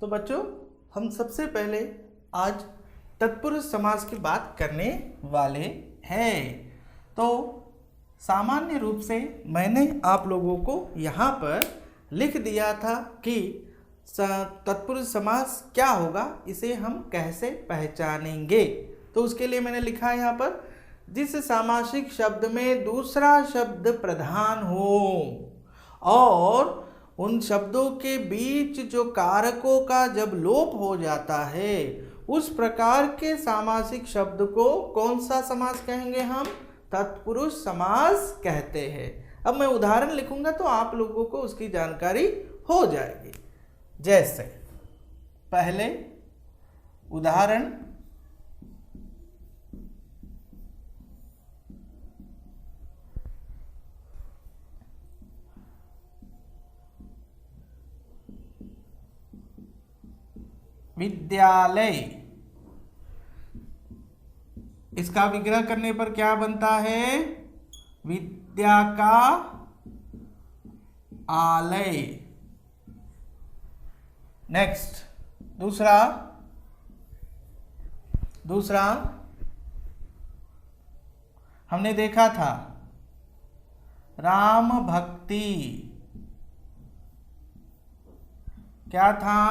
तो बच्चों हम सबसे पहले आज तत्पुरुष समास की बात करने वाले हैं। तो सामान्य रूप से मैंने आप लोगों को यहाँ पर लिख दिया था कि तत्पुरुष समास क्या होगा, इसे हम कैसे पहचानेंगे। तो उसके लिए मैंने लिखा है यहाँ पर, जिस सामासिक शब्द में दूसरा शब्द प्रधान हो और उन शब्दों के बीच जो कारकों का जब लोप हो जाता है, उस प्रकार के सामासिक शब्द को कौन सा समास कहेंगे, हम तत्पुरुष समास कहते हैं। अब मैं उदाहरण लिखूंगा तो आप लोगों को उसकी जानकारी हो जाएगी। जैसे पहले उदाहरण, विद्यालय, इसका विग्रह करने पर क्या बनता है, विद्या का आलय। नेक्स्ट दूसरा हमने देखा था राम भक्ति, क्या था,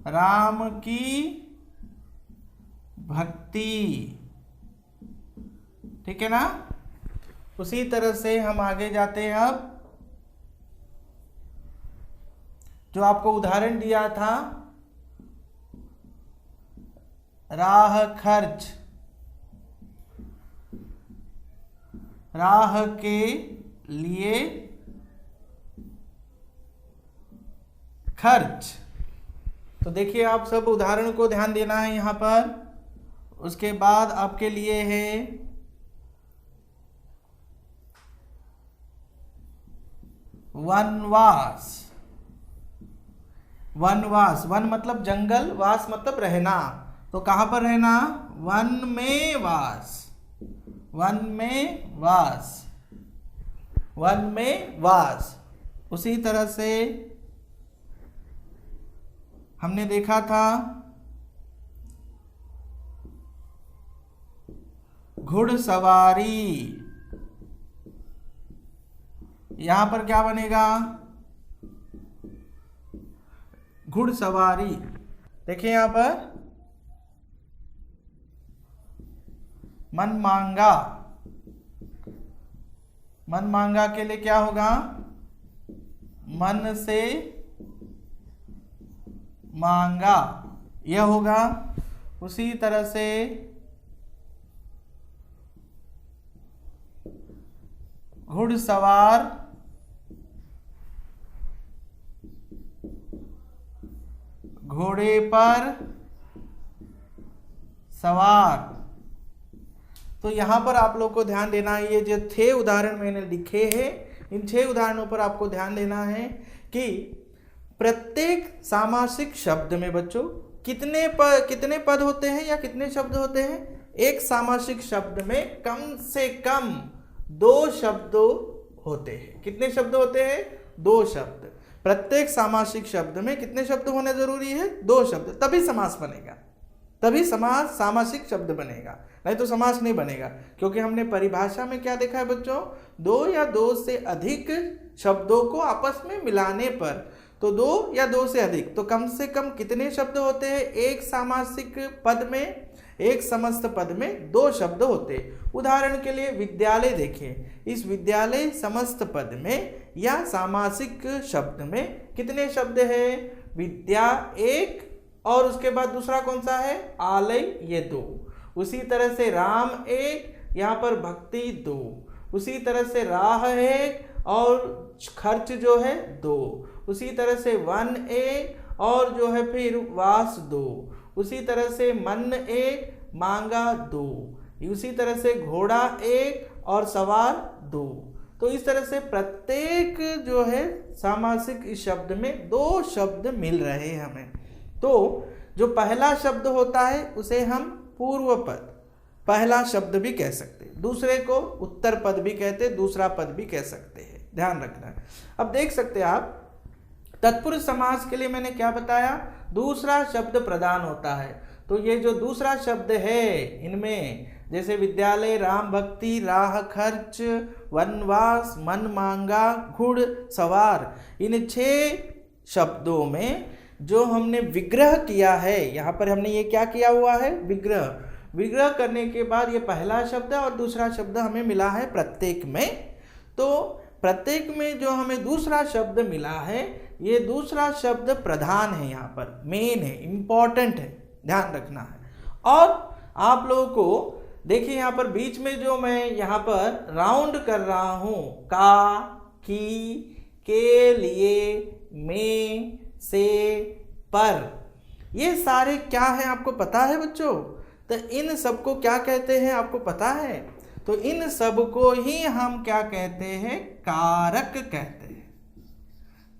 राम की भक्ति, ठीक है ना। उसी तरह से हम आगे जाते हैं। अब जो आपको उदाहरण दिया था, राह खर्च, राह के लिए खर्च। तो देखिए आप सब उदाहरण को ध्यान देना है यहाँ पर। उसके बाद आपके लिए है वनवास। वनवास, वन मतलब जंगल, वास मतलब रहना। तो कहाँ पर रहना, वन में वास, वन में वास, वन में वास। उसी तरह से हमने देखा था घुड़सवारी। यहां पर क्या बनेगा, घुड़सवारी। देखिए यहां पर मन मांगा, मन मांगा के लिए क्या होगा, मन से मांगा, यह होगा। उसी तरह से घुड़सवार, घोड़े पर सवार। तो यहां पर आप लोग को ध्यान देना है, ये जो 6 उदाहरण मैंने लिखे हैं, इन 6 उदाहरणों पर आपको ध्यान देना है कि प्रत्येक सामासिक शब्द में बच्चों कितने पद होते हैं या कितने शब्द होते हैं। एक सामासिक शब्द में कम से कम 2 शब्द होते हैं। कितने शब्द होते हैं, 2 शब्द। प्रत्येक सामासिक शब्द में कितने शब्द होने जरूरी है, 2 शब्द, तभी समास बनेगा, तभी समास सामासिक शब्द बनेगा, नहीं तो समास नहीं बनेगा। क्योंकि हमने परिभाषा में क्या देखा है बच्चों, 2 या 2 से अधिक शब्दों को आपस में मिलाने पर, तो 2 या 2 से अधिक, तो कम से कम कितने शब्द होते हैं, एक सामासिक पद में, एक समस्त पद में 2 शब्द होते। उदाहरण के लिए विद्यालय देखिए, इस विद्यालय समस्त पद में या सामासिक शब्द में कितने शब्द है, विद्या 1 और उसके बाद दूसरा कौन सा है, आलय, ये 2। उसी तरह से राम 1, यहाँ पर भक्ति 2। उसी तरह से राह 1 और खर्च जो है 2। उसी तरह से वन 1 और जो है फिर वास 2। उसी तरह से मन 1, मांगा 2। उसी तरह से घोड़ा 1 और सवार 2। तो इस तरह से प्रत्येक जो है सामासिक इस शब्द में 2 शब्द मिल रहे हैं हमें। तो जो पहला शब्द होता है उसे हम पूर्व पद, पहला शब्द भी कह सकते हैं, दूसरे को उत्तर पद भी कहते हैं, दूसरा पद भी कह सकते हैं, ध्यान रखना है। अब देख सकते हैं आप तत्पुरुष समास के लिए मैंने क्या बताया, दूसरा शब्द प्रधान होता है। तो ये जो दूसरा शब्द है इनमें, जैसे विद्यालय, राम भक्ति, राह खर्च, वनवास, मन मांगा, घुड़ सवार, इन 6 शब्दों में जो हमने विग्रह किया है, यहाँ पर हमने ये क्या किया हुआ है, विग्रह करने के बाद ये पहला शब्द और दूसरा शब्द हमें मिला है प्रत्येक में। तो प्रत्येक में जो हमें दूसरा शब्द मिला है, ये दूसरा शब्द प्रधान है, यहाँ पर मेन है, इंपॉर्टेंट है, ध्यान रखना है। और आप लोगों को देखिए यहाँ पर बीच में जो मैं यहाँ पर राउंड कर रहा हूँ, का, की, के लिए, में, से, पर, ये सारे क्या है आपको पता है बच्चों? तो इन सब को क्या कहते हैं आपको पता है? तो इन सब को ही हम क्या कहते हैं, कारक कहते हैं।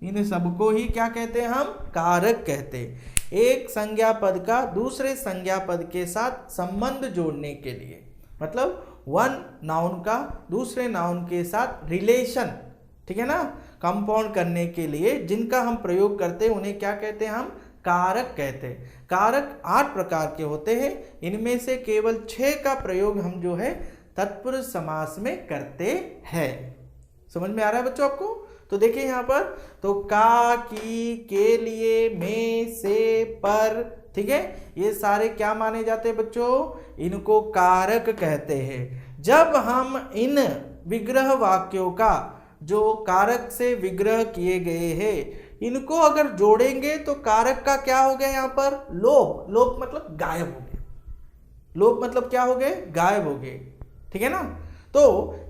इन सब को ही क्या कहते हैं हम, कारक कहते हैं। एक संज्ञा पद का दूसरे संज्ञा पद के साथ संबंध जोड़ने के लिए, मतलब वन नाउन का दूसरे नाउन के साथ रिलेशन, ठीक है ना, कंपाउंड करने के लिए जिनका हम प्रयोग करते हैं उन्हें क्या कहते हैं हम, कारक कहते हैं। कारक 8 प्रकार के होते हैं, इनमें से केवल 6 का प्रयोग हम जो है तत्पुरुष समास में करते हैं। समझ में आ रहा है बच्चों आपको? तो देखिए यहाँ पर, तो का, की, के लिए, में, से, पर, ठीक है, ये सारे क्या माने जाते हैं बच्चों, इनको कारक कहते हैं। जब हम इन विग्रह वाक्यों का जो कारक से विग्रह किए गए हैं, इनको अगर जोड़ेंगे तो कारक का क्या हो गया यहाँ पर, लोप। लोप मतलब गायब हो गए, लोप मतलब क्या हो गए, गायब हो गए, ठीक है ना। तो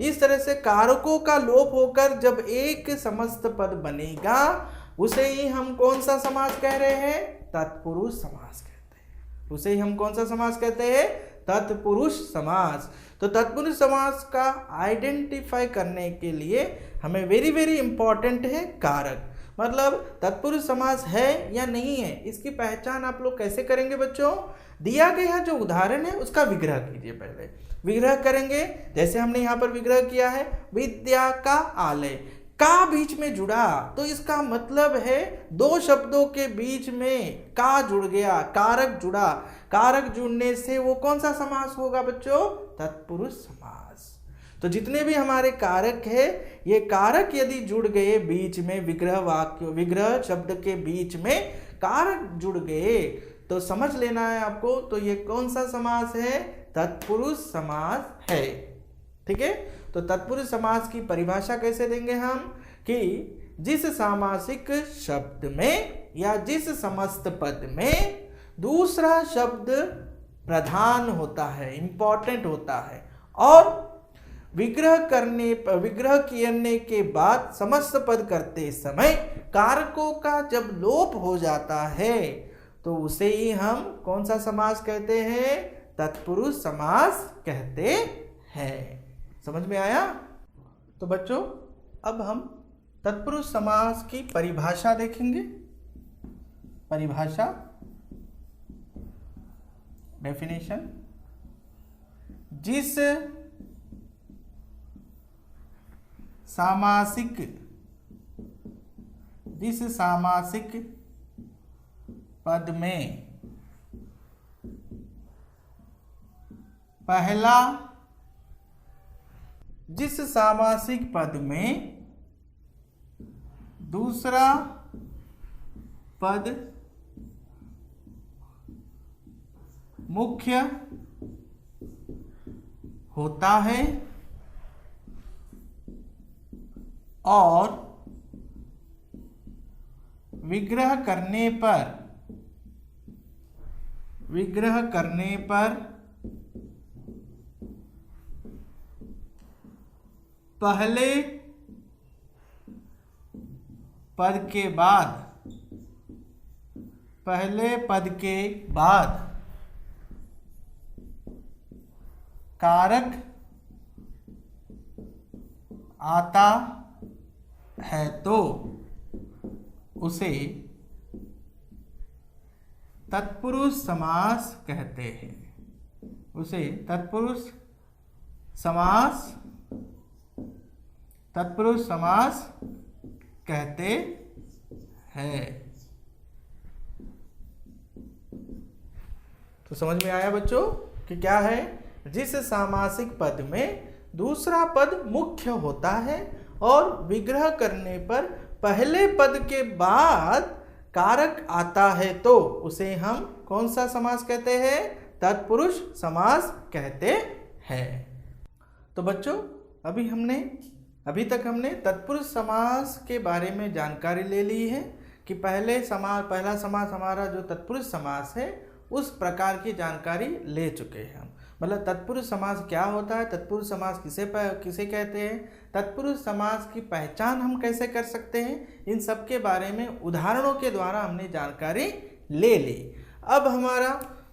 इस तरह से कारकों का लोप होकर जब एक समस्त पद बनेगा, उसे ही हम कौन सा समास कह रहे हैं, तत्पुरुष समास कहते हैं। उसे ही हम कौन सा समास कहते हैं, तत्पुरुष समास। तो तत्पुरुष समास का आइडेंटिफाई करने के लिए हमें वेरी वेरी इंपॉर्टेंट है कारक। मतलब तत्पुरुष समास है या नहीं है, इसकी पहचान आप लोग कैसे करेंगे बच्चों? दिया गया जो उदाहरण है उसका विग्रह कीजिए। पहले विग्रह करेंगे, जैसे हमने यहाँ पर विग्रह किया है, विद्या का आलय, का बीच में जुड़ा, तो इसका मतलब है 2 शब्दों के बीच में का जुड़ गया, कारक जुड़ा। कारक जुड़ने से वो कौन सा समास होगा बच्चों, तत्पुरुष समास। तो जितने भी हमारे कारक है, ये कारक यदि जुड़ गए बीच में, विग्रह वाक्य, विग्रह शब्द के बीच में कारक जुड़ गए, तो समझ लेना है आपको, तो ये कौन सा समास है, तत्पुरुष समास है। ठीक है, तो तत्पुरुष समास की परिभाषा कैसे देंगे हम, कि जिस सामासिक शब्द में या जिस समस्त पद में दूसरा शब्द प्रधान होता है, इंपॉर्टेंट होता है, और विग्रह करने के बाद समस्त पद करते समय कारकों का जब लोप हो जाता है, तो उसे ही हम कौन सा समास कहते हैं, तत्पुरुष समास कहते हैं। समझ में आया? तो बच्चों अब हम तत्पुरुष समास की परिभाषा देखेंगे। परिभाषा, डेफिनेशन, जिस सामासिक पद में पहला, जिस सामासिक पद में दूसरा पद मुख्य होता है और विग्रह करने पर पहले पद के बाद कारक आता है, तो उसे तत्पुरुष समास कहते हैं। उसे तत्पुरुष समास कहते है। तो समझ में आया बच्चों कि क्या है? जिस सामासिक पद में दूसरा पद मुख्य होता है और विग्रह करने पर पहले पद के बाद कारक आता है तो उसे हम कौन सा समास कहते हैं? तत्पुरुष समास कहते हैं। तो बच्चों अभी तक हमने तत्पुरुष समास के बारे में जानकारी ले ली है कि पहला समास हमारा जो तत्पुरुष समास है उस प्रकार की जानकारी ले चुके हैं हम। मतलब तत्पुरुष समास क्या होता है, तत्पुरुष समास किसे कहते हैं, तत्पुरुष समास की पहचान हम कैसे कर सकते हैं, इन सब के बारे में उदाहरणों के द्वारा हमने जानकारी ले ली। अब हमारा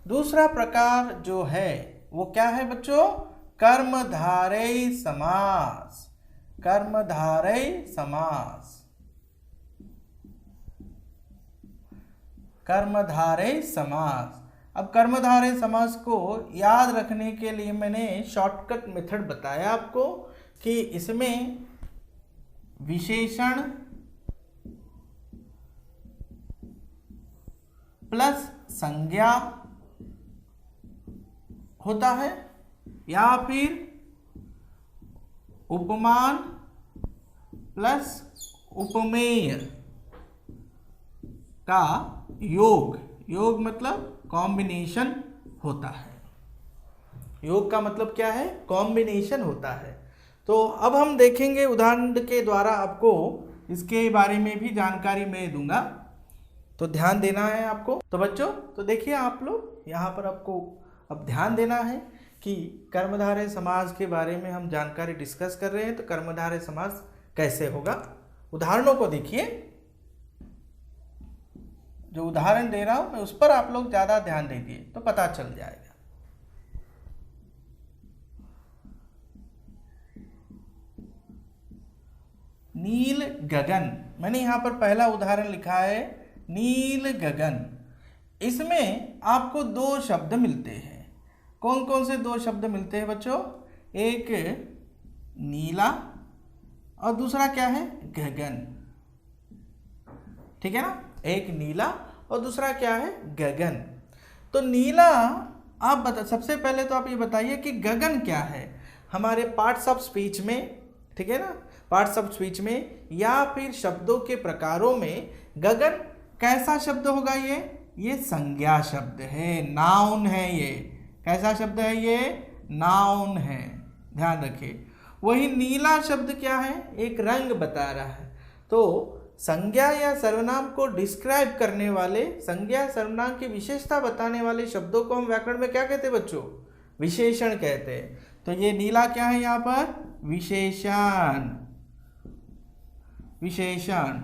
दूसरा प्रकार जो है वो क्या है बच्चों? कर्मधारय समास। कर्मधारय समास। कर्मधारय समास। अब कर्मधारय समास को याद रखने के लिए मैंने शॉर्टकट मेथड बताया आपको कि इसमें विशेषण प्लस संज्ञा होता है या फिर उपमान प्लस उपमेय का योग मतलब कॉम्बिनेशन होता है। योग का मतलब क्या है? कॉम्बिनेशन होता है। तो अब हम देखेंगे उदाहरण के द्वारा, आपको इसके बारे में भी जानकारी मैं दूंगा, तो ध्यान देना है आपको। तो बच्चों तो देखिए आप लोग यहाँ पर आपको अब ध्यान देना है कि कर्मधारय समास के बारे में हम जानकारी डिस्कस कर रहे हैं। तो कर्मधारय समास कैसे होगा, उदाहरणों को देखिए। जो उदाहरण दे रहा हूं मैं उस पर आप लोग ज्यादा ध्यान दीजिए तो पता चल जाएगा। नील गगन, मैंने यहां पर पहला उदाहरण लिखा है नील गगन। इसमें आपको दो शब्द मिलते हैं। कौन कौन से दो शब्द मिलते हैं बच्चों? एक नीला और दूसरा क्या है? गगन। ठीक है ना, एक नीला और दूसरा क्या है? गगन। तो नीला आप सबसे पहले तो आप ये बताइए कि गगन क्या है हमारे पार्ट्स ऑफ स्पीच में, ठीक है ना, पार्ट्स ऑफ स्पीच में या फिर शब्दों के प्रकारों में गगन कैसा शब्द होगा? ये संज्ञा शब्द है, नाउन है। ये कैसा शब्द है? ये नाउन है, ध्यान रखिए। वही नीला शब्द क्या है? एक रंग बता रहा है। तो संज्ञा या सर्वनाम को डिस्क्राइब करने वाले, संज्ञा सर्वनाम की विशेषता बताने वाले शब्दों को हम व्याकरण में क्या कहते हैं बच्चों? विशेषण कहते हैं। तो ये नीला क्या है यहाँ पर? विशेषण। विशेषण,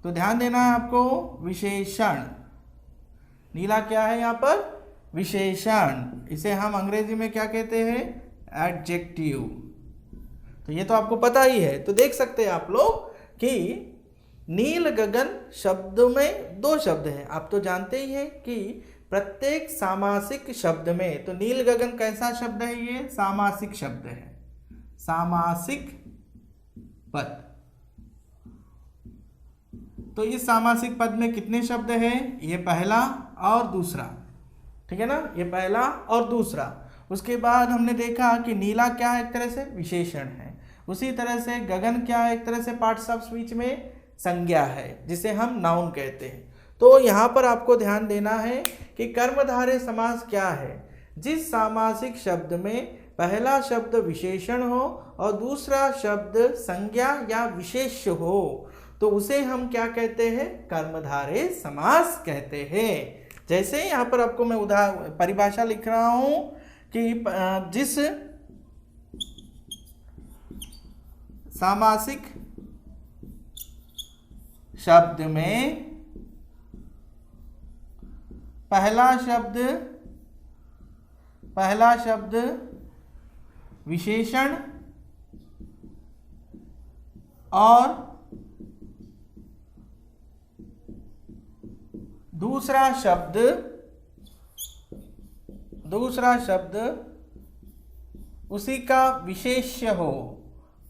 तो ध्यान देना है आपको, विशेषण। नीला क्या है यहाँ पर? विशेषण। इसे हम अंग्रेजी में क्या कहते हैं? एडजेक्टिव। तो ये तो आपको पता ही है। तो देख सकते हैं आप लोग कि नील गगन शब्द में दो शब्द हैं। आप तो जानते ही हैं कि प्रत्येक सामासिक शब्द में, तो नील गगन कैसा शब्द है? ये सामासिक शब्द है, सामासिक पद। तो इस सामासिक पद में कितने शब्द हैं? ये पहला और दूसरा, ठीक है ना, ये पहला और दूसरा। उसके बाद हमने देखा कि नीला क्या है? एक तरह से विशेषण है। उसी तरह से गगन क्या है? एक तरह से पार्ट्स ऑफ स्पीच में संज्ञा है, जिसे हम नाउन कहते हैं। तो यहाँ पर आपको ध्यान देना है कि कर्मधारय समास क्या है? जिस सामासिक शब्द में पहला शब्द विशेषण हो और दूसरा शब्द संज्ञा या विशेष्य हो, तो उसे हम क्या कहते हैं? कर्मधारय समास कहते हैं। जैसे यहाँ पर आपको मैं परिभाषा लिख रहा हूं कि जिस सामासिक शब्द में पहला शब्द विशेषण और दूसरा शब्द उसी का विशेष्य हो।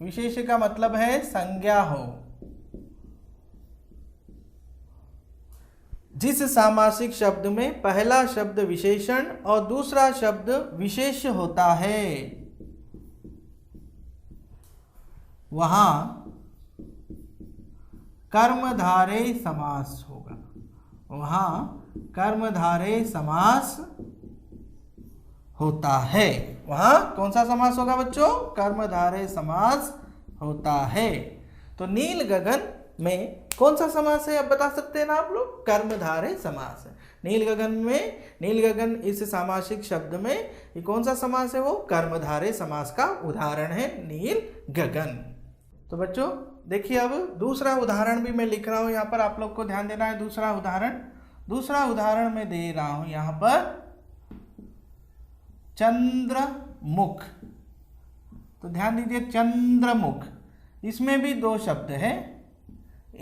विशेष्य का मतलब है संज्ञा हो। जिस सामासिक शब्द में पहला शब्द विशेषण और दूसरा शब्द विशेष्य होता है वहां कर्मधारय समास होगा। वहां कर्मधारय समास होता है। वहां कौन सा समास होगा बच्चों? कर्मधारय समास होता है। तो नील गगन में कौन सा समास है, अब बता सकते हैं ना आप लोग? कर्मधारय समास है। नील गगन इस सामासिक शब्द में ये कौन सा समास है? वो कर्मधारय समास का उदाहरण है नील गगन। तो बच्चों देखिए, अब दूसरा उदाहरण भी मैं लिख रहा हूं यहाँ पर, आप लोग को ध्यान देना है। दूसरा उदाहरण मैं दे रहा हूं यहाँ पर चंद्रमुख। तो ध्यान दीजिए, चंद्रमुख, इसमें भी दो शब्द है।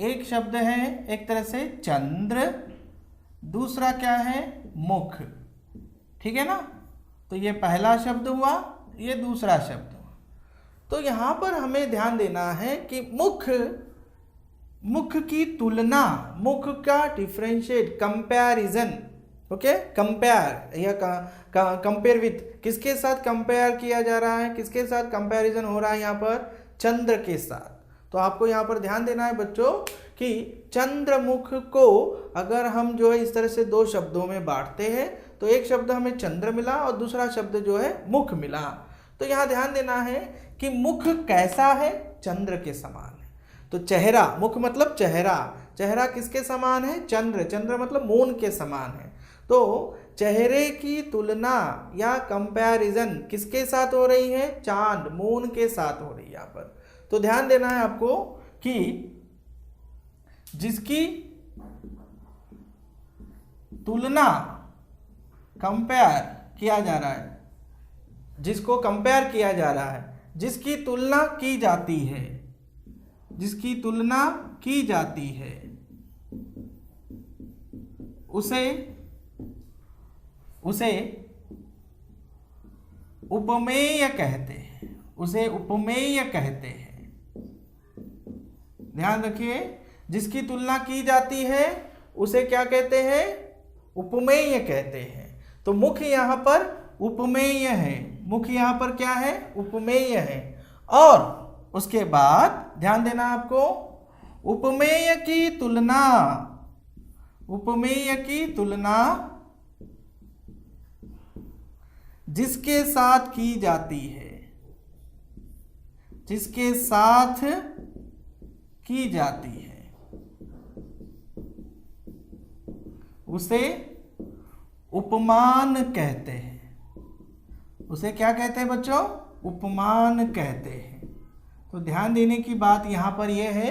एक शब्द है एक तरह से चंद्र, दूसरा क्या है? मुख। ठीक है ना? तो ये पहला शब्द हुआ, ये दूसरा शब्द हुआ। तो यहां पर हमें ध्यान देना है कि मुख की तुलना, मुख का डिफरेंशिएट, कंपैरिजन, ओके, कंपेयर या कंपेयर विथ, किसके साथ कंपेयर किया जा रहा है, किसके साथ कंपैरिजन हो रहा है यहाँ पर? चंद्र के साथ। तो आपको यहाँ पर ध्यान देना है बच्चों कि चंद्रमुख को अगर हम जो है इस तरह से दो शब्दों में बांटते हैं तो एक शब्द हमें चंद्र मिला और दूसरा शब्द जो है मुख मिला। तो यहाँ ध्यान देना है कि मुख कैसा है? चंद्र के समान है। तो चेहरा, मुख मतलब चेहरा, चेहरा किसके समान है? चंद्र मतलब मून के समान है। तो चेहरे की तुलना या कंपैरिजन किसके साथ हो रही है? चांद, मून के साथ हो रही है यहाँ पर। तो ध्यान देना है आपको कि जिसकी तुलना कंपेयर किया जा रहा है, जिसको कंपेयर किया जा रहा है, जिसकी तुलना की जाती है, जिसकी तुलना की जाती है, उसे उपमेय कहते हैं। उसे उपमेय कहते हैं। ध्यान रखिए, जिसकी तुलना की जाती है उसे क्या कहते हैं? उपमेय कहते हैं। तो मुख यहां पर उपमेय है। मुख यहां पर क्या है? उपमेय है। और उसके बाद ध्यान देना आपको, उपमेय की तुलना जिसके साथ की जाती है, जिसके साथ की जाती है, उसे उपमान कहते हैं। उसे क्या कहते हैं बच्चों? उपमान कहते हैं। तो ध्यान देने की बात यहां पर यह है,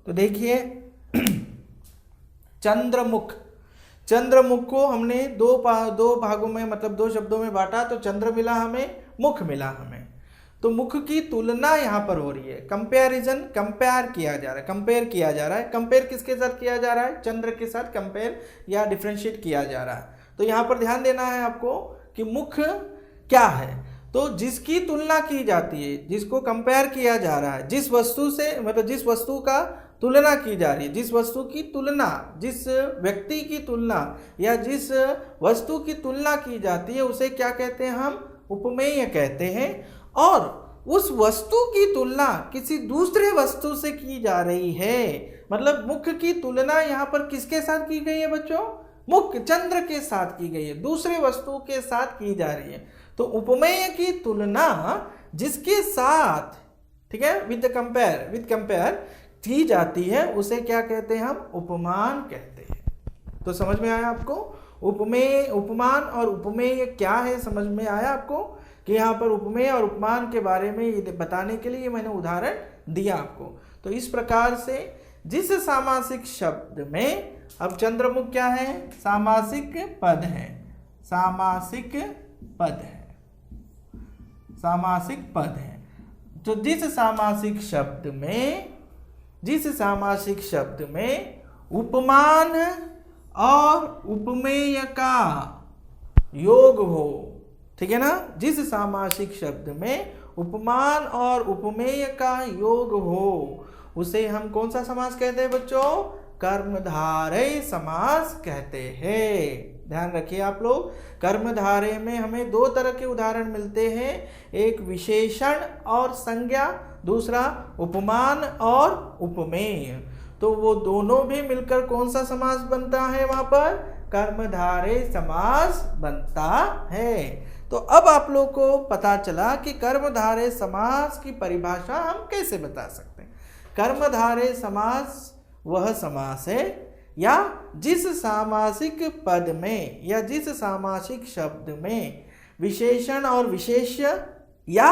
तो देखिए चंद्रमुख को हमने दो भागों में, मतलब दो शब्दों में बांटा। तो चंद्र मिला हमें, मुख मिला हमें। तो मुख की तुलना यहां पर हो रही है, कंपैरिजन, कंपेयर किया जा रहा है। कंपेयर किसके साथ किया जा रहा है? चंद्र के साथ कंपेयर या डिफरेंशिएट किया जा रहा है। तो यहां पर ध्यान देना है आपको कि मुख क्या है? तो जिसकी तुलना की जाती है, जिसको कंपेयर किया जा रहा है, जिस वस्तु से, मतलब जिस वस्तु का तुलना की जा रही है, जिस वस्तु की तुलना, जिस व्यक्ति की तुलना या जिस वस्तु की तुलना की जाती है, उसे क्या कहते हैं? हम उपमेय कहते हैं। और उस वस्तु की तुलना किसी दूसरे वस्तु से की जा रही है। मतलब मुख की तुलना यहाँ पर किसके साथ की गई है बच्चों? मुख, चंद्र के साथ की गई है, दूसरे वस्तु के साथ की जा रही है। तो उपमेय की तुलना जिसके साथ, ठीक है, विद कंपेयर की जाती है, उसे क्या कहते हैं? हम उपमान कहते हैं। तो समझ में आया आपको? उपमेय, उपमान और उपमेय क्या है, समझ में आया आपको? कि यहाँ पर उपमेय और उपमान के बारे में ये बताने के लिए मैंने उदाहरण दिया आपको। तो इस प्रकार से जिस सामासिक शब्द में, अब चंद्रमुख क्या है? सामासिक पद है, सामासिक पद है, सामासिक पद है। तो जिस सामासिक शब्द में उपमान और उपमेय का योग हो, ठीक है ना? जिस सामासिक शब्द में उपमान और उपमेय का योग हो, उसे हम कौन सा समास कहते हैं बच्चों? कर्मधारय समास कहते हैं। ध्यान रखिए आप लोग, कर्मधारय में हमें दो तरह के उदाहरण मिलते हैं, एक विशेषण और संज्ञा, दूसरा उपमान और उपमेय। तो वो दोनों भी मिलकर कौन सा समास बनता है, वहां पर कर्मधारय समास बनता है। तो अब आप लोग को पता चला कि कर्मधारय समास की परिभाषा हम कैसे बता सकते हैं। कर्मधारय समास वह समास है या जिस सामासिक पद में या जिस सामासिक शब्द में विशेषण और विशेष्य या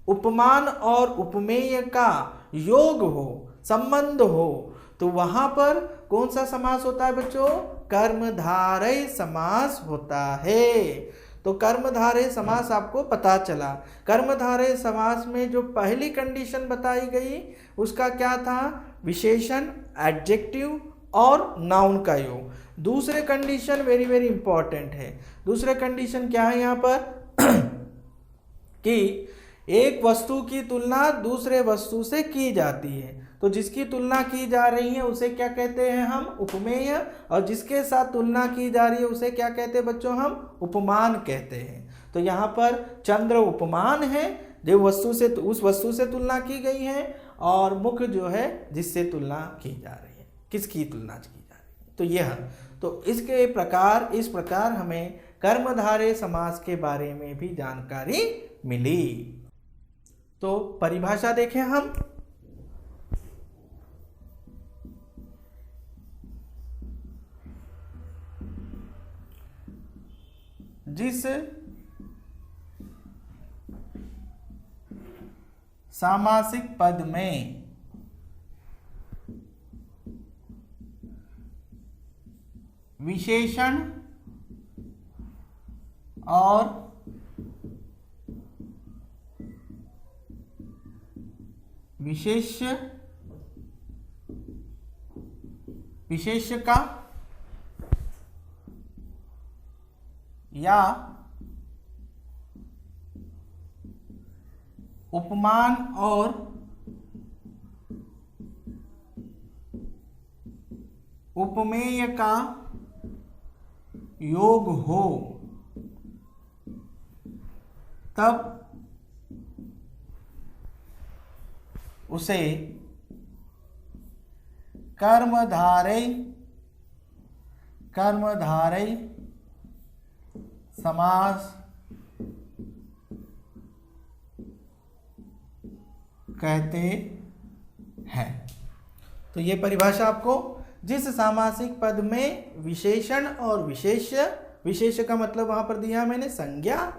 उपमान और उपमेय का योग हो, संबंध हो, तो वहां पर कौन सा समास होता है बच्चों, कर्मधारय समास होता है। तो कर्मधारय समास आपको पता चला। कर्मधारय समास में जो पहली कंडीशन बताई गई उसका क्या था, विशेषण, एडजेक्टिव और नाउन का योग। दूसरे कंडीशन वेरी वेरी इंपॉर्टेंट है। दूसरे कंडीशन क्या है यहाँ पर कि एक वस्तु की तुलना दूसरे वस्तु से की जाती है, तो जिसकी तुलना की जा रही है उसे क्या कहते हैं हम, उपमेय, और जिसके साथ तुलना की जा रही है उसे क्या कहते हैं बच्चों, हम उपमान कहते हैं। तो यहाँ पर चंद्र उपमान है, जो वस्तु से उस वस्तु से तुलना की गई है, और मुख जो है जिससे तुलना की जा रही है, किसकी तुलना की जा रही है, तो यह। तो इसके प्रकार इस प्रकार हमें कर्मधारय समास के बारे में भी जानकारी मिली। तो परिभाषा देखें हम, जिस सामासिक पद में विशेषण और विशेष्य का या उपमान और उपमेय का योग हो, तब उसे कर्मधारय समास कहते हैं। तो ये परिभाषा आपको, जिस सामासिक पद में विशेषण और विशेष्य, विशेष्य का मतलब वहां पर दिया मैंने संज्ञा,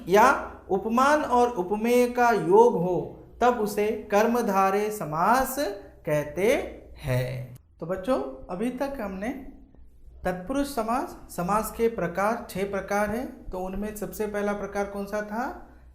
या उपमान और उपमेय का योग हो, तब उसे कर्मधारय समास कहते हैं। तो बच्चों अभी तक हमने तत्पुरुष समास के प्रकार 6 प्रकार हैं। तो उनमें सबसे पहला प्रकार कौन सा था,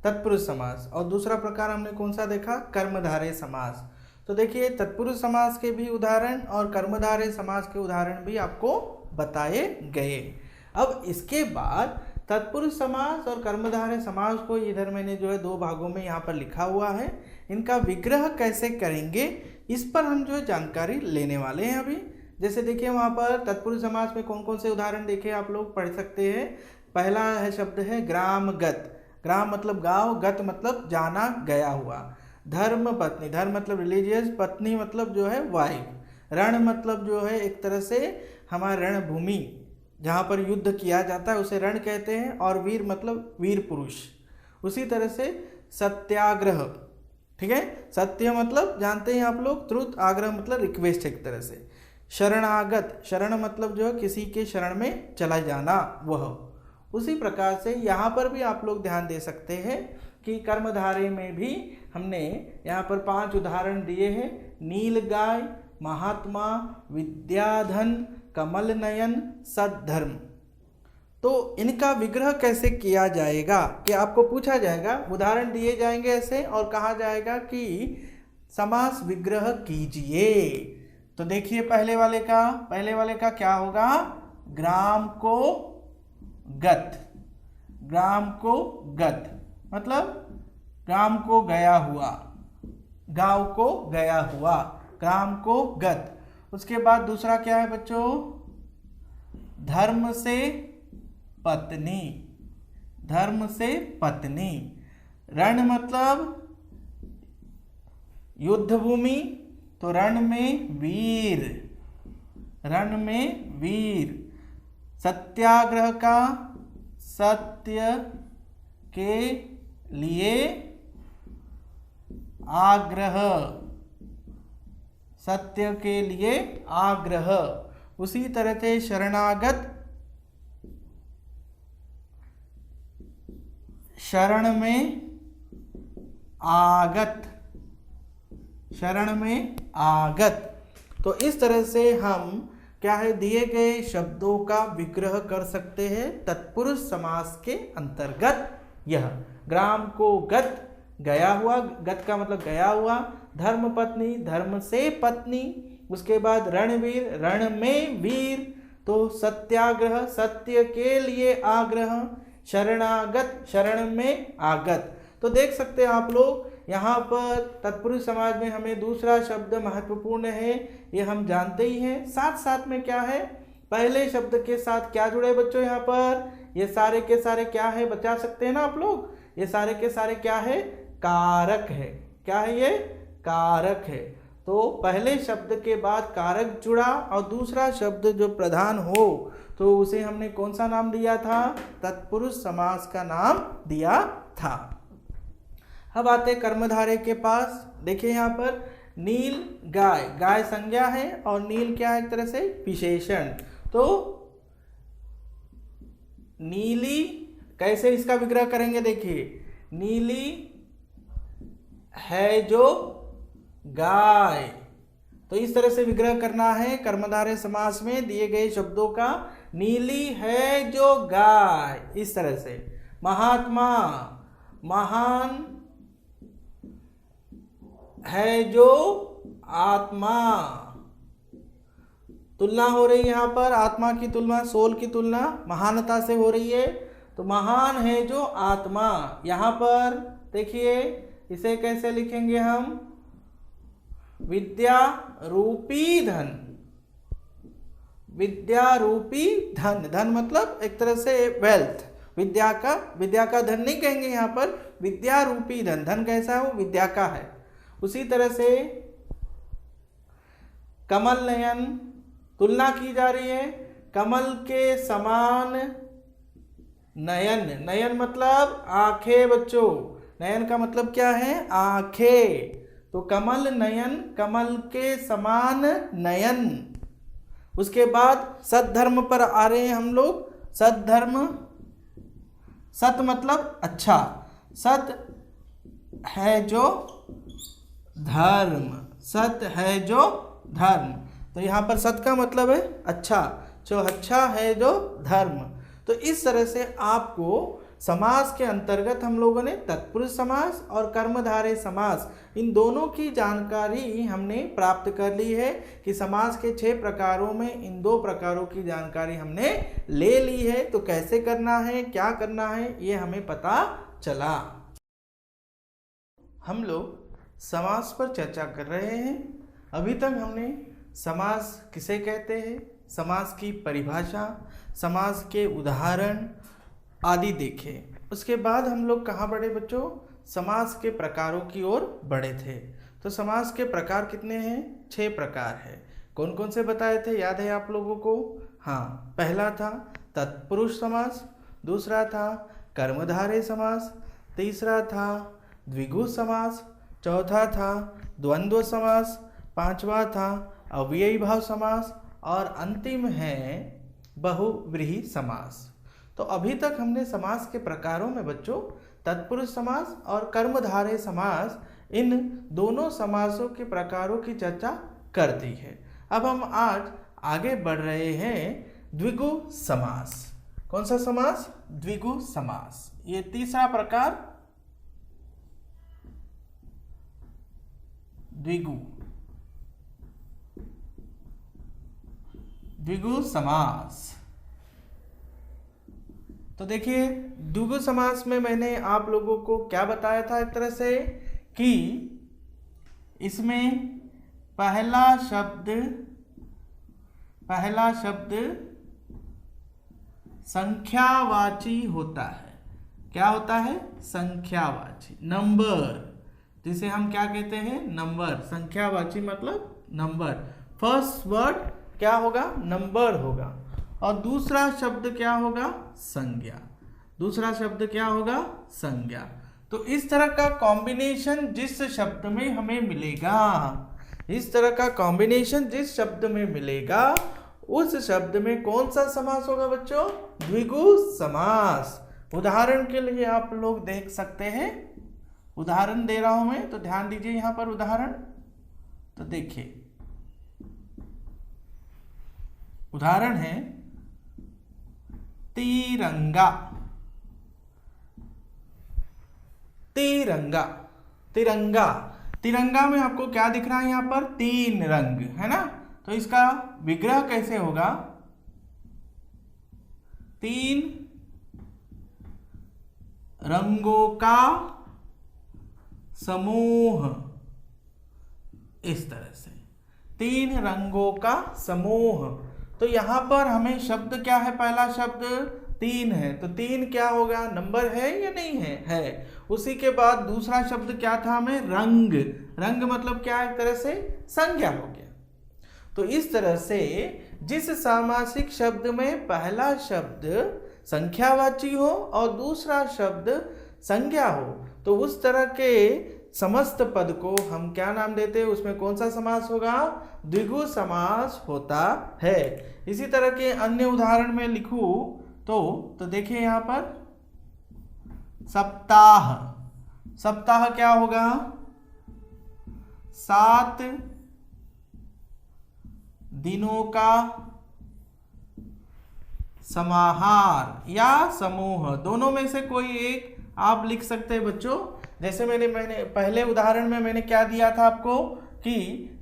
तत्पुरुष समास, और दूसरा प्रकार हमने कौन सा देखा, कर्मधारय समास। तो देखिए तत्पुरुष समास के भी उदाहरण और कर्मधारय समास के उदाहरण भी आपको बताए गए। अब इसके बाद तत्पुरुष समास और कर्मधारय समास को इधर मैंने जो है 2 भागों में यहाँ पर लिखा हुआ है, इनका विग्रह कैसे करेंगे इस पर हम जो है जानकारी लेने वाले हैं अभी। जैसे देखिए वहाँ पर तत्पुरुष समास में कौन कौन से उदाहरण देखे आप लोग पढ़ सकते हैं। पहला है शब्द है ग्रामगत, ग्राम मतलब गांव, गत मतलब जाना गया हुआ। धर्म पत्नी, धर्म मतलब रिलीजियस, पत्नी मतलब जो है वाइफ। रण मतलब जो है एक तरह से हमारा रणभूमि जहाँ पर युद्ध किया जाता है उसे रण कहते हैं, और वीर मतलब वीर पुरुष। उसी तरह से सत्याग्रह, ठीक है, सत्य मतलब जानते हैं आप लोग ट्रुथ, आग्रह मतलब रिक्वेस्ट एक तरह से। शरणागत, शरण मतलब जो है किसी के शरण में चला जाना वह। उसी प्रकार से यहाँ पर भी आप लोग ध्यान दे सकते हैं कि कर्मधारय में भी हमने यहाँ पर 5 उदाहरण दिए हैं। नीलगाय, महात्मा, विद्याधन, कमल नयन, सद्धर्म। तो इनका विग्रह कैसे किया जाएगा कि आपको पूछा जाएगा, उदाहरण दिए जाएंगे ऐसे और कहा जाएगा कि समास विग्रह कीजिए। तो देखिए पहले वाले का क्या होगा, ग्राम को गत, ग्राम को गत मतलब ग्राम को गया हुआ, गांव को गया हुआ, ग्राम को गत। उसके बाद दूसरा क्या है बच्चों, धर्म से पत्नी, धर्म से पत्नी। रण मतलब युद्ध भूमि, तो रण में वीर, रण में वीर। सत्याग्रह का सत्य के लिए आग्रह, सत्य के लिए आग्रह। उसी तरह से शरणागत, शरण में आगत, शरण में आगत। तो इस तरह से हम क्या है, दिए गए शब्दों का विग्रह कर सकते हैं तत्पुरुष समास के अंतर्गत। यह ग्राम को गत, गया हुआ, गत का मतलब गया हुआ। धर्म पत्नी, धर्म से पत्नी। उसके बाद रणवीर, रण में वीर। तो सत्याग्रह, सत्य के लिए आग्रह। शरणागत, शरण में आगत। तो देख सकते हैं आप लोग, यहाँ पर तत्पुरुष समाज में हमें दूसरा शब्द महत्वपूर्ण है, ये हम जानते ही हैं। साथ साथ में क्या है, पहले शब्द के साथ क्या जुड़े बच्चों, यहाँ पर ये सारे के सारे क्या है, बता सकते हैं ना आप लोग, ये सारे के सारे क्या है, कारक है। क्या है ये, कारक है। तो पहले शब्द के बाद कारक जुड़ा और दूसरा शब्द जो प्रधान हो तो उसे हमने कौन सा नाम दिया था, तत्पुरुष समास का नाम दिया था। अब आते कर्मधारय के पास। देखिए यहाँ पर नील गाय, गाय संज्ञा है और नील क्या है, एक तरह से विशेषण। तो नीली, कैसे इसका विग्रह करेंगे, देखिए नीली है जो गाय। तो इस तरह से विग्रह करना है कर्मधारय समास में दिए गए शब्दों का। नीली है जो गाय, इस तरह से। महात्मा, महान है जो आत्मा। तुलना हो रही है यहाँ पर, आत्मा की तुलना, सोल की तुलना महानता से हो रही है। तो महान है जो आत्मा। यहाँ पर देखिए इसे कैसे लिखेंगे हम, विद्या रूपी धन, विद्या रूपी धन। धन मतलब एक तरह से वेल्थ, विद्या का धन नहीं कहेंगे यहाँ पर, विद्या रूपी धन। धन कैसा है, वो विद्या का है। उसी तरह से कमल नयन, तुलना की जा रही है, कमल के समान नयन। नयन मतलब आंखें बच्चों, नयन का मतलब क्या है, आंखें। तो कमल नयन, कमल के समान नयन। उसके बाद सद्धर्म पर आ रहे हैं हम लोग। सद्धर्म, सत मतलब अच्छा, सत है जो धर्म, सत है जो धर्म। तो यहाँ पर सत का मतलब है अच्छा, जो अच्छा है जो धर्म। तो इस तरह से आपको समास के अंतर्गत हम लोगों ने तत्पुरुष समास और कर्मधारय समास, इन दोनों की जानकारी हमने प्राप्त कर ली है कि समास के 6 प्रकारों में इन 2 प्रकारों की जानकारी हमने ले ली है। तो कैसे करना है, क्या करना है, ये हमें पता चला। हम लोग समास पर चर्चा कर रहे हैं। अभी तक हमने समास किसे कहते हैं, समास की परिभाषा, समास के उदाहरण आदि देखे। उसके बाद हम लोग कहाँ बढ़े बच्चों, समास के प्रकारों की ओर बढ़े थे। तो समास के प्रकार कितने हैं, 6 प्रकार है। कौन कौन से बताए थे, याद है आप लोगों को? हाँ, पहला था तत्पुरुष समास, दूसरा था कर्मधारय समास, तीसरा था द्विगु समास, चौथा था द्वंद्व समास, पांचवा था अव्ययी भाव समास और अंतिम है बहुव्रीहि समास। तो अभी तक हमने समास के प्रकारों में बच्चों तत्पुरुष समास और कर्मधारय समास, इन दोनों समासों के प्रकारों की चर्चा कर दी है। अब हम आज आगे बढ़ रहे हैं द्विगु समास। कौन सा समास, द्विगु समास। ये तीसरा प्रकार द्विगु समास। तो देखिए द्विगु समास में मैंने आप लोगों को क्या बताया था, एक तरह से कि इसमें पहला शब्द पहला शब्द संख्यावाची होता है। क्या होता है? संख्यावाची। नंबर, जिसे हम क्या कहते हैं? नंबर। संख्यावाची मतलब नंबर। फर्स्ट वर्ड क्या होगा? नंबर होगा। और दूसरा शब्द क्या होगा? संज्ञा। दूसरा शब्द क्या होगा? संज्ञा। तो इस तरह का कॉम्बिनेशन जिस शब्द में हमें मिलेगा, इस तरह का कॉम्बिनेशन जिस शब्द में मिलेगा, उस शब्द में कौन सा समास होगा बच्चों? द्विगु समास। उदाहरण के लिए आप लोग देख सकते हैं, उदाहरण दे रहा हूं मैं, तो ध्यान दीजिए यहां पर उदाहरण। तो देखिए, उदाहरण है तिरंगा। तिरंगा, तिरंगा, तिरंगा में आपको क्या दिख रहा है? यहां पर 3 रंग है ना। तो इसका विग्रह कैसे होगा? 3 रंगों का समूह। इस तरह से 3 रंगों का समूह। तो यहां पर हमें शब्द क्या है? पहला शब्द 3 है, तो 3 क्या होगा? नंबर है या नहीं है? है। उसी के बाद दूसरा शब्द क्या था हमें? रंग। रंग मतलब क्या? एक तरह से संज्ञा हो गया। तो इस तरह से जिस सामासिक शब्द में पहला शब्द संख्यावाची हो और दूसरा शब्द संज्ञा हो, तो उस तरह के समस्त पद को हम क्या नाम देते हैं? उसमें कौन सा समास होगा? द्विगु समास होता है। इसी तरह के अन्य उदाहरण में लिखूं तो देखिए यहां पर सप्ताह। सप्ताह क्या होगा? 7 दिनों का समाहार या समूह। दोनों में से कोई एक आप लिख सकते हैं बच्चों। जैसे मैंने पहले उदाहरण में मैंने क्या दिया था आपको कि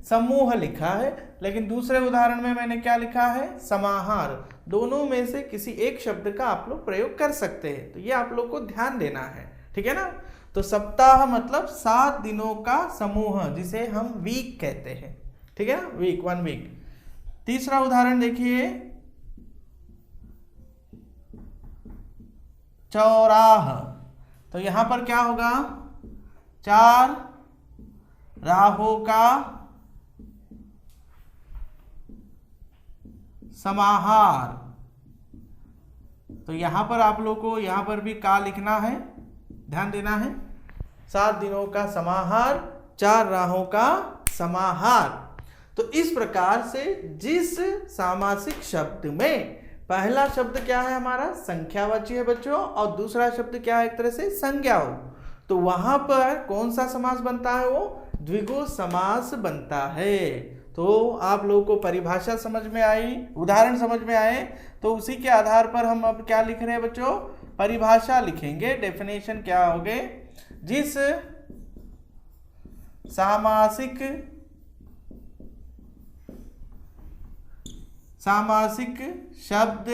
समूह लिखा है, लेकिन दूसरे उदाहरण में मैंने क्या लिखा है? समाहार। दोनों में से किसी एक शब्द का आप लोग प्रयोग कर सकते हैं। तो ये आप लोग को ध्यान देना है, ठीक है ना। तो सप्ताह मतलब 7 दिनों का समूह, जिसे हम वीक कहते हैं, ठीक है ना। Week, 1 week. तीसरा उदाहरण देखिए, चौराह। तो यहां पर क्या होगा? 4 राहों का समाहार। तो यहां पर आप लोग को यहां पर भी का लिखना है, ध्यान देना है। 7 दिनों का समाहार, 4 राहों का समाहार। तो इस प्रकार से जिस सामासिक शब्द में पहला शब्द क्या है हमारा? संख्यावाची है बच्चों, और दूसरा शब्द क्या है? एक तरह से संज्ञा हो, तो वहां पर कौन सा समास बनता है? वो द्विगु समास बनता है। तो आप लोगों को परिभाषा समझ में आई, उदाहरण समझ में आए, तो उसी के आधार पर हम अब क्या लिख रहे हैं बच्चों? परिभाषा लिखेंगे। डेफिनेशन क्या होगे? जिस सामासिक शब्द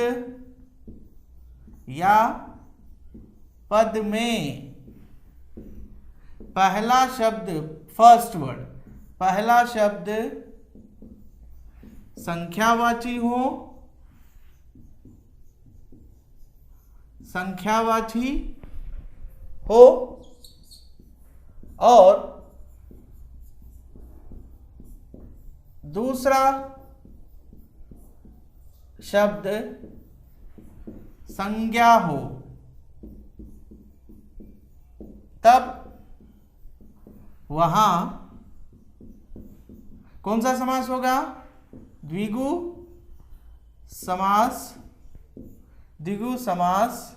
या पद में पहला शब्द, फर्स्ट वर्ड, पहला शब्द संख्यावाची हो, संख्यावाची हो, और दूसरा शब्द संज्ञा हो, तब वहां कौन सा समास होगा? द्विगु समास। द्विगु समास,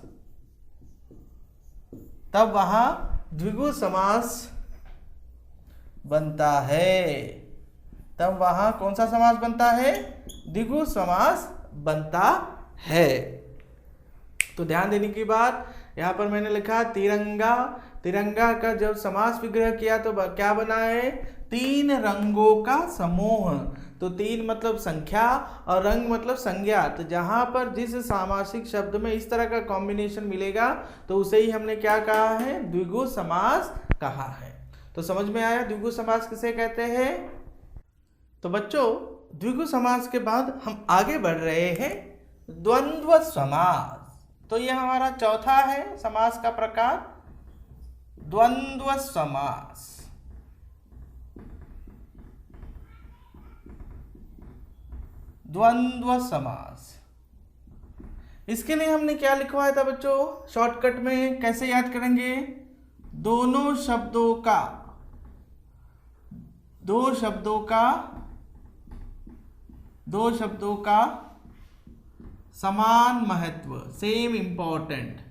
तब वहां द्विगु समास बनता है। तब वहां कौन सा समास बनता है? द्विगु समास बनता है। तो ध्यान देने की बात, यहां पर मैंने लिखा तिरंगा। तिरंगा का जब समास विग्रह किया तो क्या बना है? 3 रंगों का समूह। तो 3 मतलब संख्या और रंग मतलब संज्ञा। तो जहां पर जिस सामासिक शब्द में इस तरह का कॉम्बिनेशन मिलेगा तो उसे ही हमने क्या कहा है? द्विगु समास कहा है। तो समझ में आया द्विगु समास किसे कहते हैं? तो बच्चों द्विगु समास के बाद हम आगे बढ़ रहे हैं द्वंद्व समास। तो यह हमारा चौथा है समास का प्रकार, द्वंद्व समास। द्वंद्व समास, इसके लिए हमने क्या लिखवाया था बच्चों शॉर्टकट में, कैसे याद करेंगे? दोनों शब्दों का समान महत्व, सेम इंपॉर्टेंट।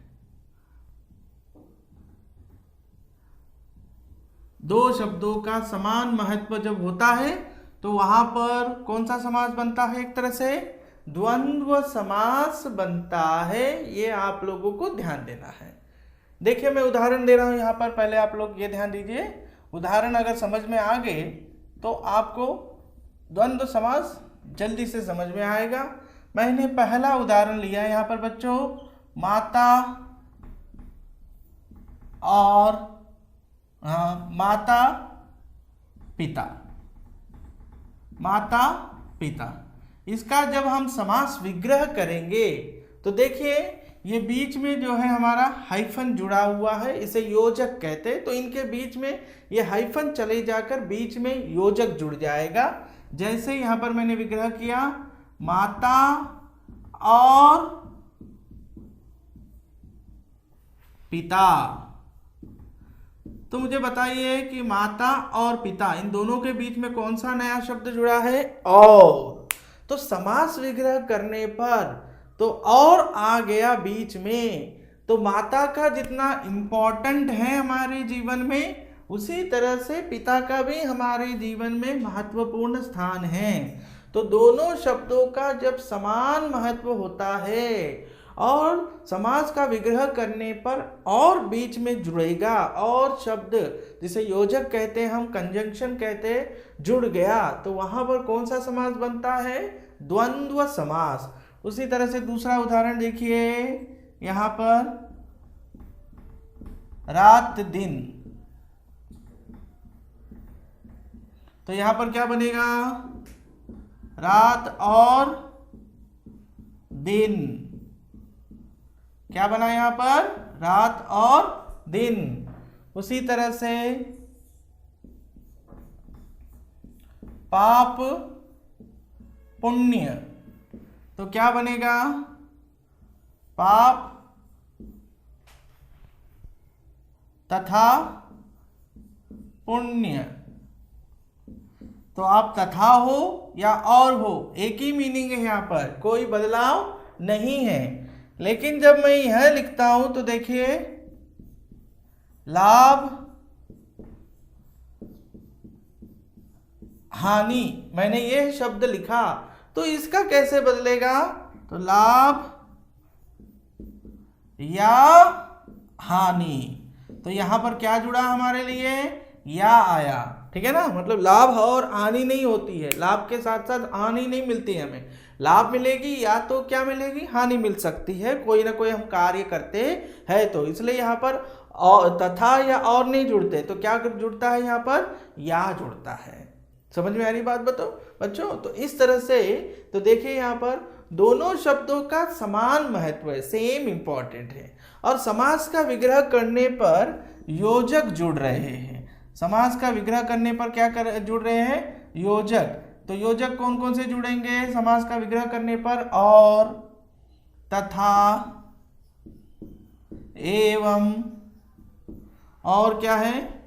दो शब्दों का समान महत्व जब होता है तो वहां पर कौन सा समास बनता है? एक तरह से द्वंद्व समास बनता है। ये आप लोगों को ध्यान देना है। देखिए मैं उदाहरण दे रहा हूं यहां पर, पहले आप लोग ये ध्यान दीजिए। उदाहरण अगर समझ में आ गए तो आपको द्वंद्व समास जल्दी से समझ में आएगा। मैंने पहला उदाहरण लिया है यहां पर बच्चों, माता और माता पिता। माता पिता, इसका जब हम समास विग्रह करेंगे तो देखिए ये बीच में जो है हमारा हाइफन जुड़ा हुआ है, इसे योजक कहते हैं। तो इनके बीच में ये हाइफन चले जाकर बीच में योजक जुड़ जाएगा। जैसे यहां पर मैंने विग्रह किया माता और पिता, तो मुझे बताइए कि माता और पिता इन दोनों के बीच में कौन सा नया शब्द जुड़ा है? और। तो समास विग्रह करने पर तो और आ गया बीच में। तो माता का जितना इंपॉर्टेंट है हमारे जीवन में, उसी तरह से पिता का भी हमारे जीवन में महत्वपूर्ण स्थान है। तो दोनों शब्दों का जब समान महत्व होता है और समास का विग्रह करने पर और बीच में जुड़ेगा और शब्द जिसे योजक कहते हैं, हम कंजंक्शन कहते हैं, जुड़ गया, तो वहां पर कौन सा समास बनता है? द्वंद्व समास। उसी तरह से दूसरा उदाहरण देखिए यहां पर, रात दिन। तो यहां पर क्या बनेगा? रात और दिन। क्या बना यहां पर? रात और दिन। उसी तरह से पाप पुण्य, तो क्या बनेगा? पाप तथा पुण्य। तो आप तथा हो या और हो, एक ही मीनिंग है, यहां पर कोई बदलाव नहीं है। लेकिन जब मैं यह लिखता हूं तो देखिए लाभ हानि, मैंने यह शब्द लिखा तो इसका कैसे बदलेगा? तो लाभ या हानि। तो यहां पर क्या जुड़ा हमारे लिए? या आया, ठीक है ना। मतलब लाभ और हानि नहीं होती है, लाभ के साथ साथ हानि नहीं मिलती है हमें। लाभ मिलेगी या तो क्या मिलेगी? हानि मिल सकती है, कोई ना कोई हम कार्य करते हैं तो। इसलिए यहाँ पर और तथा या और नहीं जुड़ते, तो क्या जुड़ता है यहाँ पर? या जुड़ता है। समझ में आ रही बात बताओ बच्चों? तो इस तरह से तो देखिए यहाँ पर दोनों शब्दों का समान महत्व है, सेम इंपॉर्टेंट है। और समास का विग्रह करने पर योजक जुड़ रहे हैं। समास का विग्रह करने पर क्या जुड़ रहे हैं? योजक। तो योजक कौन कौन से जुड़ेंगे समास का विग्रह करने पर? और, तथा, एवं, और क्या है?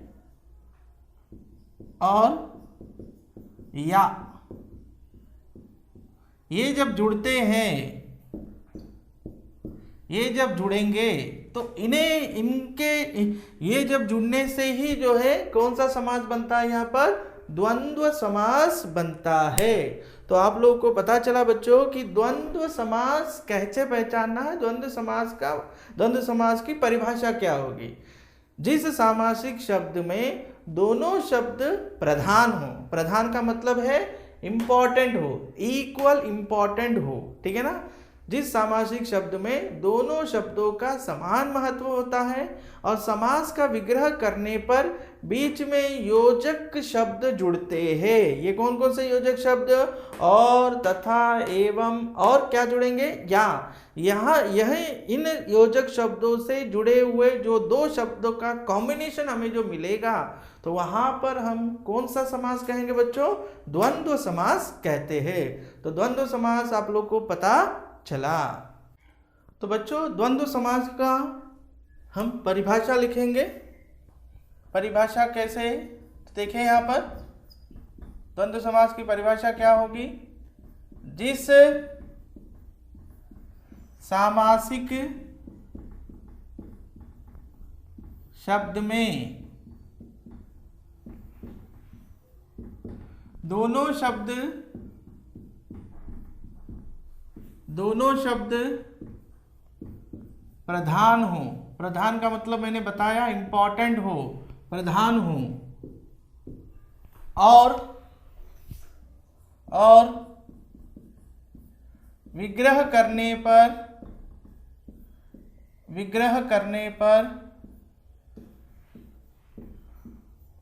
और या। ये जब जुड़ते हैं, ये जब जुड़ेंगे तो ये जब जुड़ने से ही जो है कौन सा समास बनता है? यहाँ पर द्वंद्व समास बनता है। तो आप लोगों को पता चला बच्चों कि द्वंद्व समास कैसे पहचानना है। द्वंद्व समास की परिभाषा क्या होगी? जिस सामासिक शब्द में दोनों शब्द प्रधान हो, प्रधान का मतलब है इंपॉर्टेंट हो, इक्वल इंपॉर्टेंट हो, ठीक है ना। जिस सामासिक शब्द में दोनों शब्दों का समान महत्व होता है और समास का विग्रह करने पर बीच में योजक शब्द जुड़ते हैं। ये कौन कौन से योजक शब्द? और, तथा, एवं और क्या जुड़ेंगे? या। यहाँ यह इन योजक शब्दों से जुड़े हुए जो दो शब्दों का कॉम्बिनेशन हमें जो मिलेगा तो वहां पर हम कौन सा समास कहेंगे बच्चों? द्वंद्व समास कहते हैं। तो द्वंद्व समास आप लोग को पता चला। तो बच्चों द्वंद्व समास का हम परिभाषा लिखेंगे। परिभाषा कैसे? तो देखें यहाँ पर द्वंद्व समास की परिभाषा क्या होगी? जिस सामासिक शब्द में दोनों शब्द प्रधान हो। प्रधान का मतलब मैंने बताया इंपॉर्टेंट हो, प्रधान हो, और विग्रह करने पर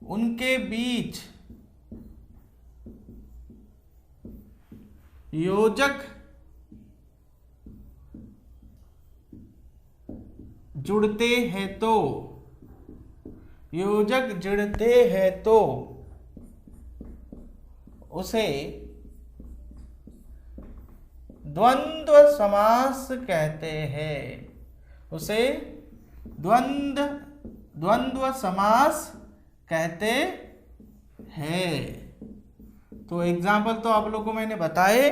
उनके बीच योजक जुड़ते हैं तो उसे द्वंद्व समास कहते हैं। उसे द्वंद्व समास कहते हैं। तो एग्जाम्पल तो आप लोगों को मैंने बताए।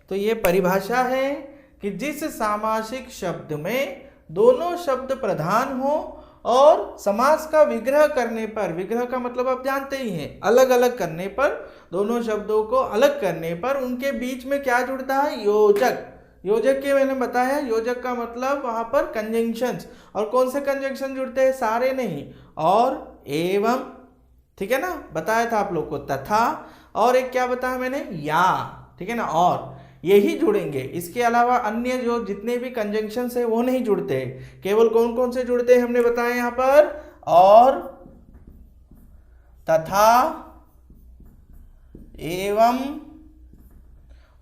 तो ये परिभाषा है कि जिस सामासिक शब्द में दोनों शब्द प्रधान हो और समास का विग्रह करने पर, विग्रह का मतलब आप जानते ही हैं, अलग अलग करने पर, दोनों शब्दों को अलग करने पर उनके बीच में क्या जुड़ता है? योजक। योजक के मैंने बताया, योजक का मतलब वहां पर कंजंक्शंस। और कौन से कंजंक्शन जुड़ते हैं? सारे नहीं। और, एवं, ठीक है ना, बताया था आप लोग को, तथा, और एक क्या बताया मैंने? या, ठीक है ना, और यही जुड़ेंगे। इसके अलावा अन्य जो जितने भी कंजंक्शंस है वो नहीं जुड़ते। केवल कौन कौन से जुड़ते हैं हमने बताया यहाँ पर? और, तथा, एवं,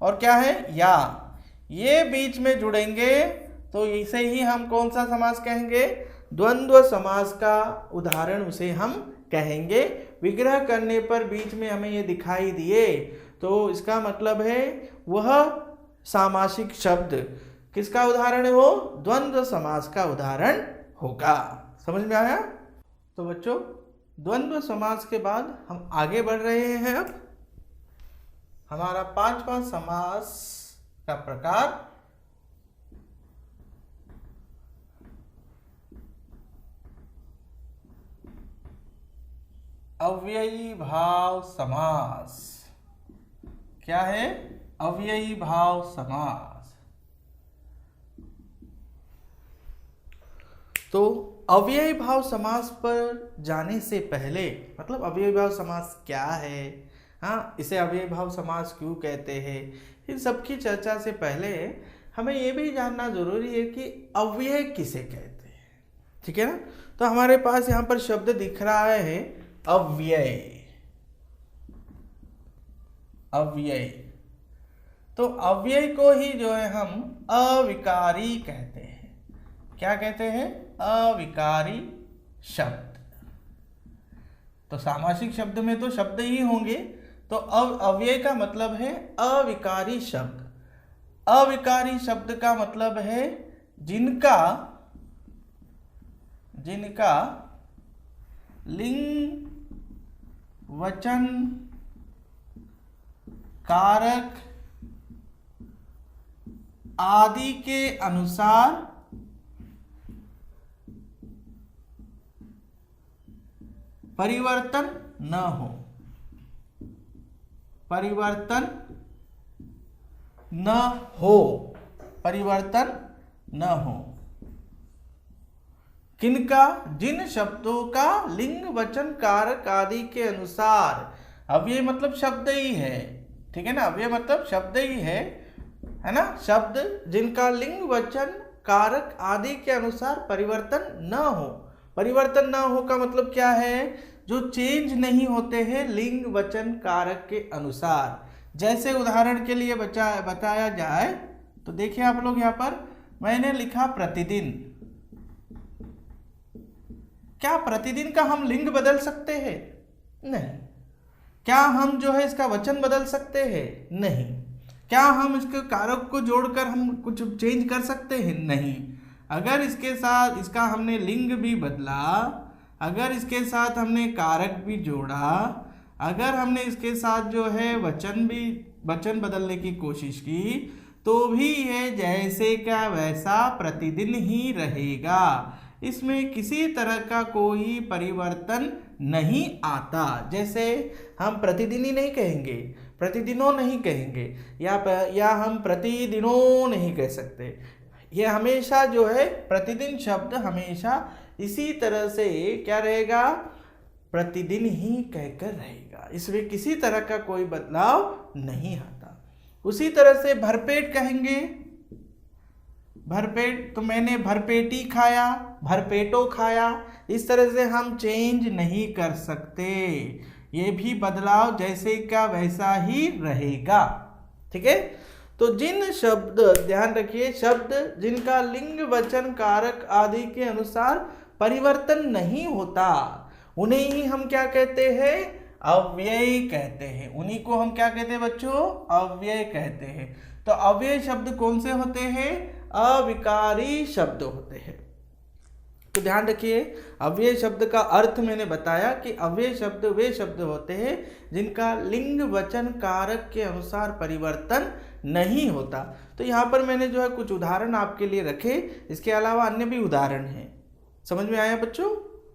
और क्या है? या। ये बीच में जुड़ेंगे तो इसे ही हम कौन सा समास कहेंगे? द्वंद्व समास का उदाहरण उसे हम कहेंगे। विग्रह करने पर बीच में हमें ये दिखाई दिए तो इसका मतलब है वह सामासिक शब्द किसका उदाहरण है? वो द्वंद्व समास का उदाहरण होगा। समझ में आया? तो बच्चों द्वंद्व समास के बाद हम आगे बढ़ रहे हैं। अब हमारा 5वां समास का प्रकार अव्ययी भाव समास। क्या है? अव्ययी भाव समास। तो अव्ययी भाव समास पर जाने से पहले, मतलब अव्ययी भाव समास क्या है, हाँ, इसे अव्ययी भाव समास क्यों कहते हैं, इन सब की चर्चा से पहले हमें यह भी जानना जरूरी है कि अव्यय किसे कहते हैं। ठीक है ना? तो हमारे पास यहाँ पर शब्द दिख रहा है अव्यय। अव्यय, तो अव्यय को ही जो है हम अविकारी कहते हैं। क्या कहते हैं? अविकारी शब्द। तो सामासिक शब्द में तो शब्द ही होंगे, तो अव्यय का मतलब है अविकारी शब्द। अविकारी शब्द का मतलब है जिनका लिंग, वचन, कारक आदि के अनुसार परिवर्तन न हो। परिवर्तन न हो। परिवर्तन न हो। किनका? जिन शब्दों का लिंग, वचन, कारक आदि के अनुसार। अब ये मतलब शब्द ही है, ठीक है ना, अब ये मतलब शब्द ही है, है ना, शब्द जिनका लिंग वचन कारक आदि के अनुसार परिवर्तन न हो। परिवर्तन न हो का मतलब क्या है, जो चेंज नहीं होते हैं लिंग वचन कारक के अनुसार। जैसे उदाहरण के लिए बताया जाए तो देखिए आप लोग, यहाँ पर मैंने लिखा प्रतिदिन। क्या प्रतिदिन का हम लिंग बदल सकते हैं? नहीं। क्या हम जो है इसका वचन बदल सकते हैं? नहीं। क्या हम इसके कारक को जोड़कर हम कुछ चेंज कर सकते हैं? नहीं। अगर इसके साथ इसका हमने लिंग भी बदला, अगर इसके साथ हमने कारक भी जोड़ा, अगर हमने इसके साथ जो है वचन बदलने की कोशिश की, तो भी यह जैसे का वैसा प्रतिदिन ही रहेगा। इसमें किसी तरह का कोई परिवर्तन नहीं आता। जैसे हम प्रतिदिन ही नहीं कहेंगे, प्रतिदिनों नहीं कहेंगे, या हम प्रतिदिनों नहीं कह सकते। ये हमेशा जो है प्रतिदिन शब्द हमेशा इसी तरह से क्या रहेगा, प्रतिदिन ही कहकर रहेगा। इसमें किसी तरह का कोई बदलाव नहीं आता। उसी तरह से भरपेट कहेंगे, भरपेट, तो मैंने भरपेटी खाया, भरपेटो खाया, इस तरह से हम चेंज नहीं कर सकते। ये भी बदलाव जैसे का वैसा ही रहेगा। ठीक है। तो जिन शब्द, ध्यान रखिए, शब्द जिनका लिंग वचन कारक आदि के अनुसार परिवर्तन नहीं होता, उन्हें ही हम क्या कहते हैं, अव्यय कहते हैं। उन्हीं को हम क्या कहते हैं बच्चों, अव्यय कहते हैं। तो अव्यय शब्द कौन से होते हैं, अविकारी शब्द होते हैं। तो ध्यान रखिए, अव्यय शब्द का अर्थ मैंने बताया कि अव्यय शब्द वे शब्द होते हैं जिनका लिंग वचन कारक के अनुसार परिवर्तन नहीं होता। तो यहाँ पर मैंने जो है कुछ उदाहरण आपके लिए रखे, इसके अलावा अन्य भी उदाहरण हैं। समझ में आया बच्चों?